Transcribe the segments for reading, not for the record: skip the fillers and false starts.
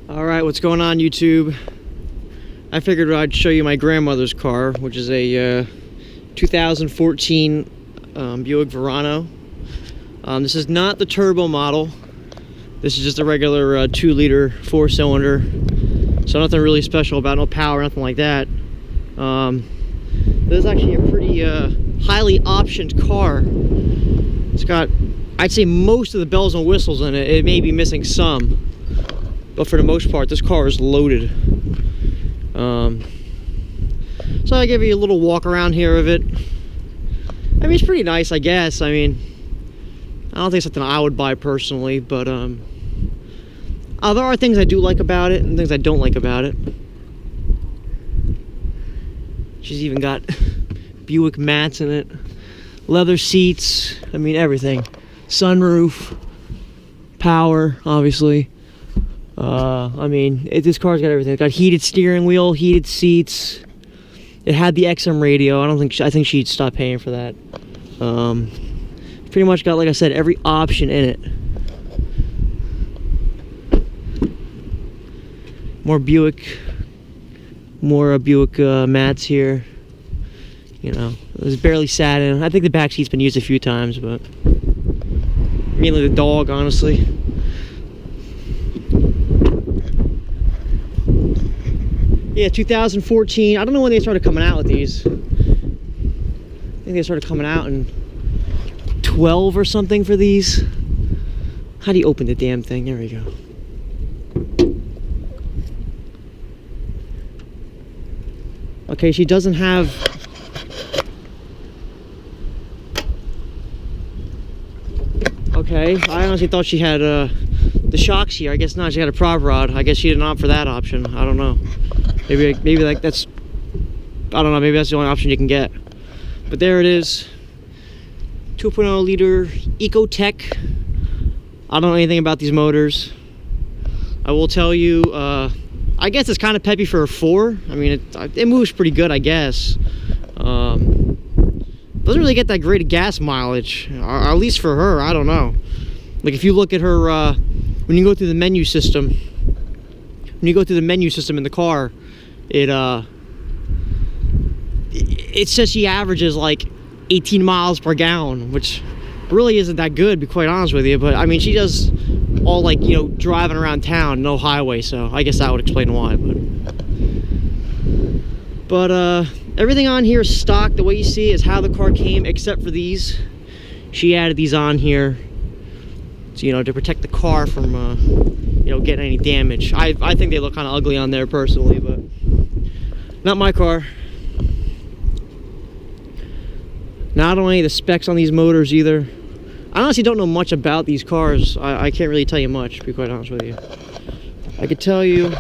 Alright, what's going on, YouTube? I figured I'd show you my grandmother's car, which is a 2014 Buick Verano. This is not the turbo model. This is just a regular 2-liter 4-cylinder. So nothing really special about, no power, nothing like that. This is actually a pretty highly optioned car. It's got, I'd say, most of the bells and whistles in it. It may be missing some, but for the most part, this car is loaded. So I give you a little walk around here of it. I mean, it's pretty nice, I guess. I mean, I don't think it's something I would buy personally, but there are things I do like about it and things I don't like about it. She's even got Buick mats in it, leather seats, I mean, everything. Sunroof, power, obviously. I mean, this car's got everything. It's got heated steering wheel, heated seats. It had the XM radio. I think she'd stop paying for that. Pretty much got, like I said, every option in it. More Buick mats here. You know, it was barely sat in. I think the back seat's been used a few times, but mainly the dog, honestly. Yeah, 2014. I don't know when they started coming out with these. I think they started coming out in 12 or something for these. How do you open the damn thing? There we go. Okay, she doesn't have... Okay, I honestly thought she had the shocks here. I guess not. She got a prop rod. I guess she didn't opt for that option. I don't know. Maybe like that's... I don't know. Maybe that's the only option you can get. But there it is. 2.0 liter Ecotech. I don't know anything about these motors. I will tell you, I guess it's kind of peppy for a 4. I mean, it moves pretty good, I guess. Doesn't really get that great of gas mileage, or at least for her. I don't know. Like, if you look at her, when you go through the menu system, in the car, it says she averages like 18 miles per gallon, which really isn't that good, to be quite honest with you. But I mean, she does all, like, you know, driving around town, no highway, so I guess that would explain why. But everything on here is stock. The way you see it is how the car came, except for these. She added these on here, so, you know, to protect the car from you know, getting any damage. I think they look kind of ugly on there personally, but not my car. Now, I don't know any of the specs on these motors either. I honestly don't know much about these cars. I can't really tell you much, to be quite honest with you. I could tell you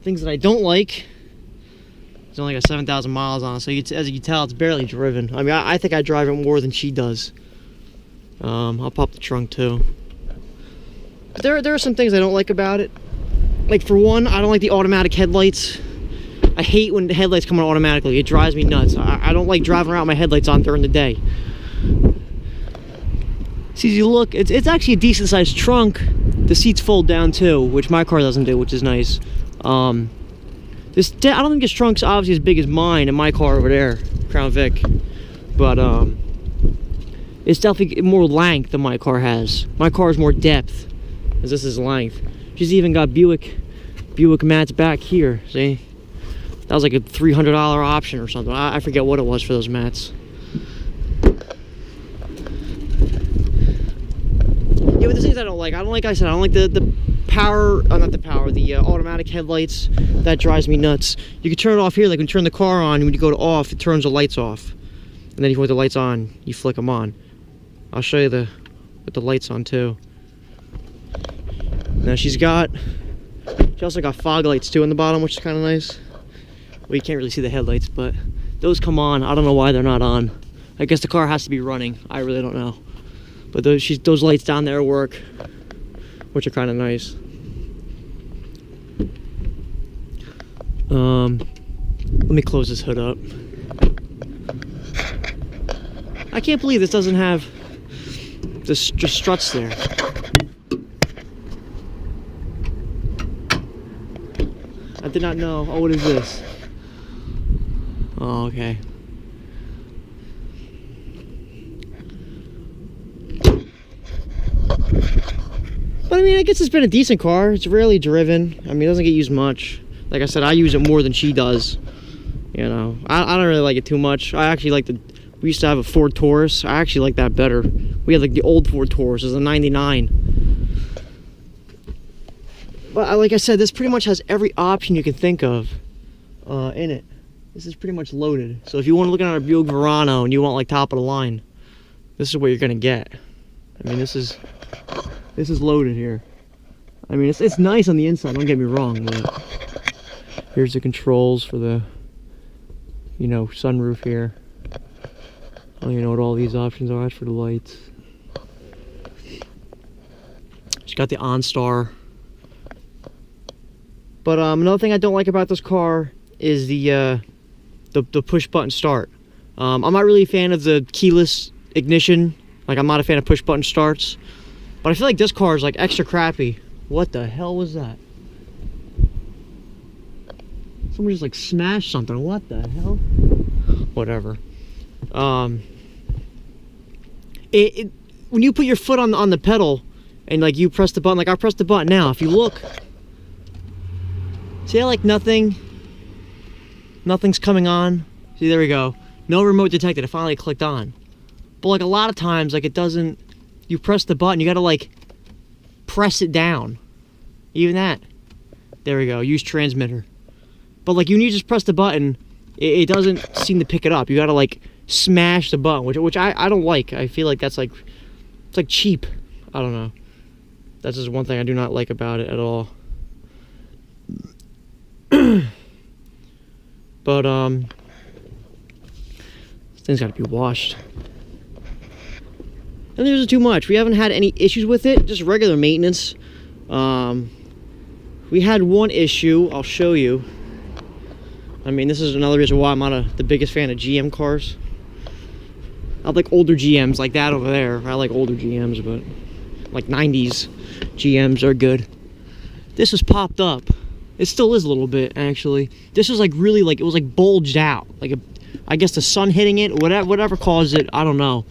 things that I don't like. It's only got 7,000 miles on it, so as you can tell, it's barely driven. I mean, I think I drive it more than she does. I'll pop the trunk too. But there are some things I don't like about it. Like, for one, I don't like the automatic headlights. I hate when the headlights come on automatically. It drives me nuts. I don't like driving around with my headlights on during the day. See, as you look, it's actually a decent sized trunk. The seats fold down too, which my car doesn't do, which is nice. I don't think this trunk's obviously as big as mine in my car over there, Crown Vic. But it's definitely more length than my car has. My car is more depth, as this is length. She's even got Buick mats back here, see? That was like a $300 option or something. I forget what it was for those mats. Yeah, but the things I don't like, like I said, I don't like the power, not the power, the automatic headlights. That drives me nuts. You can turn it off here, like when you turn the car on, when you go to off, it turns the lights off. And then if you want the lights on, you flick them on. I'll show you with the lights on too. Now she also got fog lights too on the bottom, which is kind of nice. Well, you can't really see the headlights, but those come on. I don't know why they're not on. I guess the car has to be running. I really don't know. But those lights down there work, which are kind of nice. Let me close this hood up. I can't believe this doesn't have just struts there. I did not know. Oh, what is this? Oh, okay. But I mean, I guess it's been a decent car. It's rarely driven. I mean, it doesn't get used much. Like I said, I use it more than she does. You know, I don't really like it too much. I actually like we used to have a Ford Taurus. I actually like that better. We had like the old Ford Taurus. It was a 99. But like I said, this pretty much has every option you can think of in it. This is pretty much loaded. So if you want to look at our Buick Verano and you want like top of the line, this is what you're gonna get. I mean, this is loaded here. I mean, it's nice on the inside, don't get me wrong, but here's the controls for the, you know, sunroof here. I don't even know what all these options are. That's for the lights. It's got the OnStar. But another thing I don't like about this car is the push button start. I'm not really a fan of the keyless ignition. Like, I'm not a fan of push button starts. But I feel like this car is like extra crappy. What the hell was that? Someone just like smashed something. What the hell? Whatever. When you put your foot on the pedal and like you press the button, like I pressed the button now. If you look, see how like nothing's coming on. See, there we go. No remote detected. It finally clicked on. But like a lot of times, like it doesn't. You press the button, you gotta like press it down. Even that. There we go. Use transmitter. But like, when you just press the button, it doesn't seem to pick it up. You gotta like smash the button, which I don't like. I feel like that's like, it's like cheap. I don't know. That's just one thing I do not like about it at all. But this thing's gotta be washed. And there's too much. We haven't had any issues with it, just regular maintenance. We had one issue, I'll show you. I mean, this is another reason why I'm not the biggest fan of GM cars. I like older GMs like that over there. I like older GMs, but like 90s GMs are good. This was popped up. It still is a little bit, actually. This was like really like, it was like bulged out. Like, I guess the sun hitting it, whatever caused it, I don't know.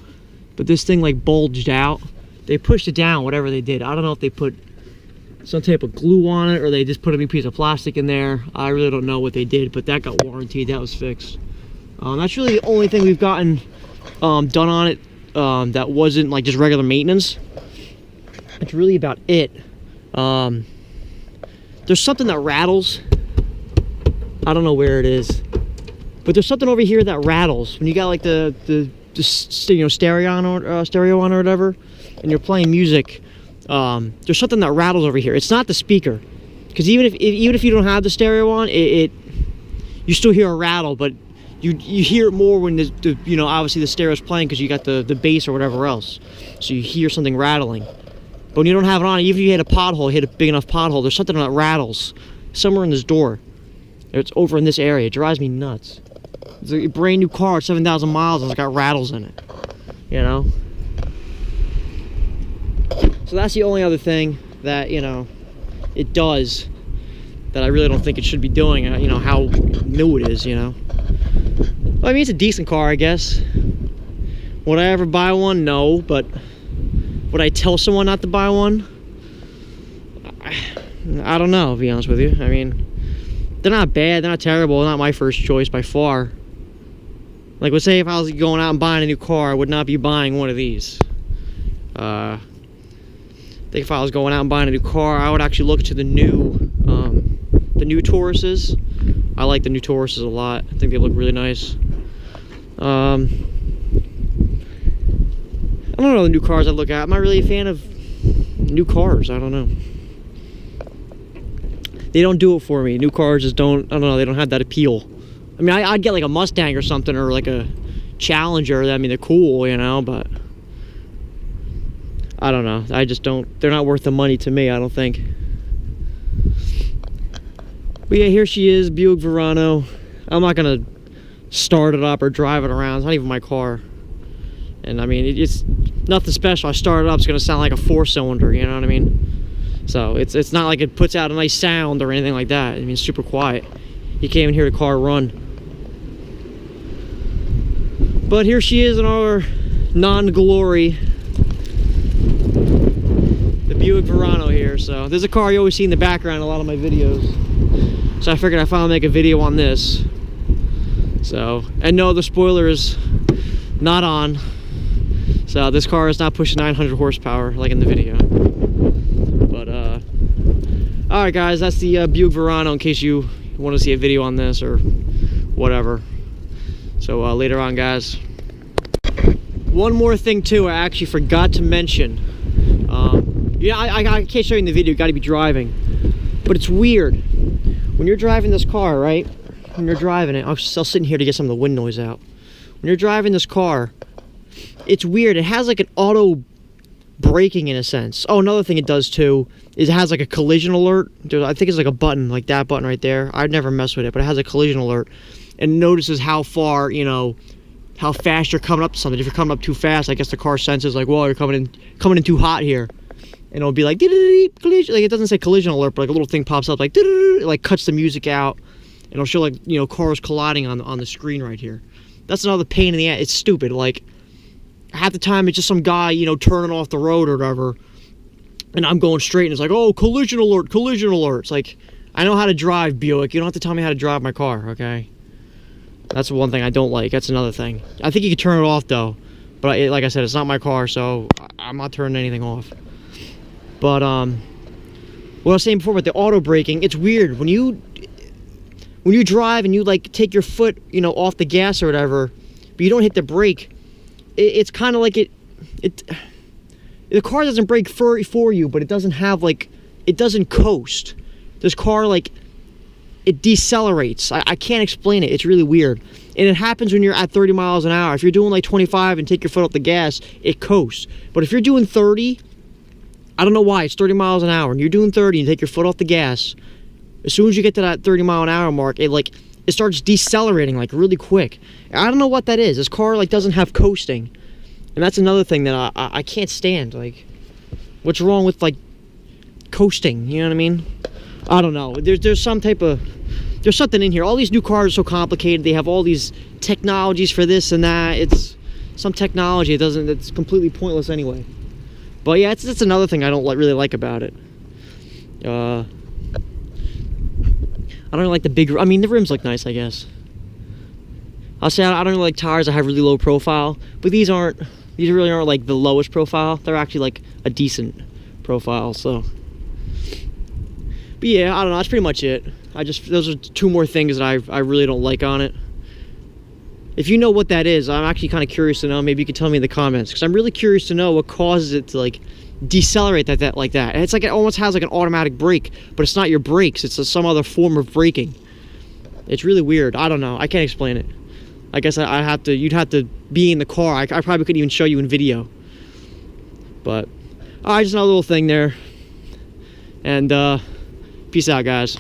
But this thing like bulged out. They pushed it down, whatever they did. I don't know if they put some type of glue on it or they just put a new piece of plastic in there. I really don't know what they did, but that got warranted. That was fixed. That's really the only thing we've gotten done on it that wasn't like just regular maintenance. That's really about it. There's something that rattles. I don't know where it is, but there's something over here that rattles when you got like the you know, stereo on or whatever, and you're playing music. There's something that rattles over here. It's not the speaker, because even if you don't have the stereo on, you still hear a rattle, but you hear it more when the you know, obviously the stereo's playing because you got the bass or whatever else, so you hear something rattling. But when you don't have it on, even if you hit a pothole, hit a big enough pothole, there's something that rattles somewhere in this door. It's over in this area. It drives me nuts. It's a brand new car, 7,000 miles, and it's got rattles in it. You know? So that's the only other thing that, you know, it does that I really don't think it should be doing. You know, how new it is, you know? Well, I mean, it's a decent car, I guess. Would I ever buy one? No, but would I tell someone not to buy one? I don't know, to be honest with you. I mean, they're not bad, they're not terrible, they're not my first choice by far. Like, let's say if I was going out and buying a new car, I would not be buying one of these. I think if I was going out and buying a new car, I would actually look to the new Tauruses. I like the new Tauruses a lot. I think they look really nice. I don't know the new cars I look at. I'm not really a fan of new cars. I don't know. They don't do it for me. New cars just don't, I don't know, they don't have that appeal. I mean, I'd get like a Mustang or something, or like a Challenger. I mean, they're cool, you know, but I don't know. I just don't, they're not worth the money to me, I don't think. But yeah, here she is, Buick Verano. I'm not gonna start it up or drive it around. It's not even my car. And I mean, it's nothing special. I start it up, it's gonna sound like a 4-cylinder, you know what I mean? So it's not like it puts out a nice sound or anything like that. I mean, it's super quiet. You can't even hear the car run. But here she is in our non-glory, the Buick Verano here. So there's a car you always see in the background in a lot of my videos. So I figured I'd finally make a video on this. So, and no, the spoiler is not on. So this car is not pushing 900 horsepower like in the video. But all right, guys, that's the Buick Verano. In case you want to see a video on this or whatever. So later on, guys. One more thing too, I actually forgot to mention. Yeah, I can't show you in the video. You got to be driving, but it's weird when you're driving this car, right? When you're driving it, I'll sit in here to get some of the wind noise out. When you're driving this car, it's weird. It has like an auto braking in a sense. Oh, another thing it does too is it has like a collision alert. I think it's like a button, like that button right there. I'd never mess with it, but it has a collision alert and notices how far, you know, how fast you're coming up to something. If you're coming up too fast, I guess the car senses like, whoa, you're coming in too hot here. And it'll be like, collision. Like, it doesn't say collision alert, but like a little thing pops up like, it like cuts the music out. And it'll show like, you know, cars colliding on the screen right here. That's another pain in the ass. It's stupid. Like, half the time it's just some guy, you know, turning off the road or whatever. And I'm going straight and it's like, oh, collision alert, collision alert. It's like, I know how to drive, Buick. You don't have to tell me how to drive my car, okay? That's one thing I don't like. That's another thing. I think you can turn it off though. But like I said, it's not my car, so I'm not turning anything off. But what I was saying before about the auto braking, it's weird when you drive and you like take your foot, you know, off the gas or whatever, but you don't hit the brake. It's kind of like the car doesn't brake for you, but it doesn't have like, it doesn't coast. This car, like, it decelerates. I can't explain it. It's really weird. And it happens when you're at 30 miles an hour. If you're doing like 25 and take your foot off the gas, it coasts. But if you're doing 30, I don't know why, it's 30 miles an hour, and you're doing 30 and take your foot off the gas, as soon as you get to that 30 mile an hour mark, it starts decelerating like really quick. I don't know what that is. This car like doesn't have coasting. And that's another thing that I can't stand. Like, what's wrong with like coasting? You know what I mean? I don't know. There's something in here. All these new cars are so complicated. They have all these technologies for this and that. It's some technology. It's completely pointless anyway. But yeah, that's another thing I don't really like about it. I don't really like the big. I mean, the rims look nice, I guess. I'll say I don't really like tires that have really low profile, but these really aren't like the lowest profile. They're actually like a decent profile. So, but yeah, I don't know. That's pretty much it. Those are two more things that I really don't like on it. If you know what that is, I'm actually kind of curious to know. Maybe you can tell me in the comments, because I'm really curious to know what causes it to like decelerate like that. And it's like it almost has like an automatic brake, but it's not your brakes. It's some other form of braking. It's really weird. I don't know. I can't explain it. I guess you'd have to be in the car. I probably couldn't even show you in video. But all right, just another little thing there. And peace out, guys.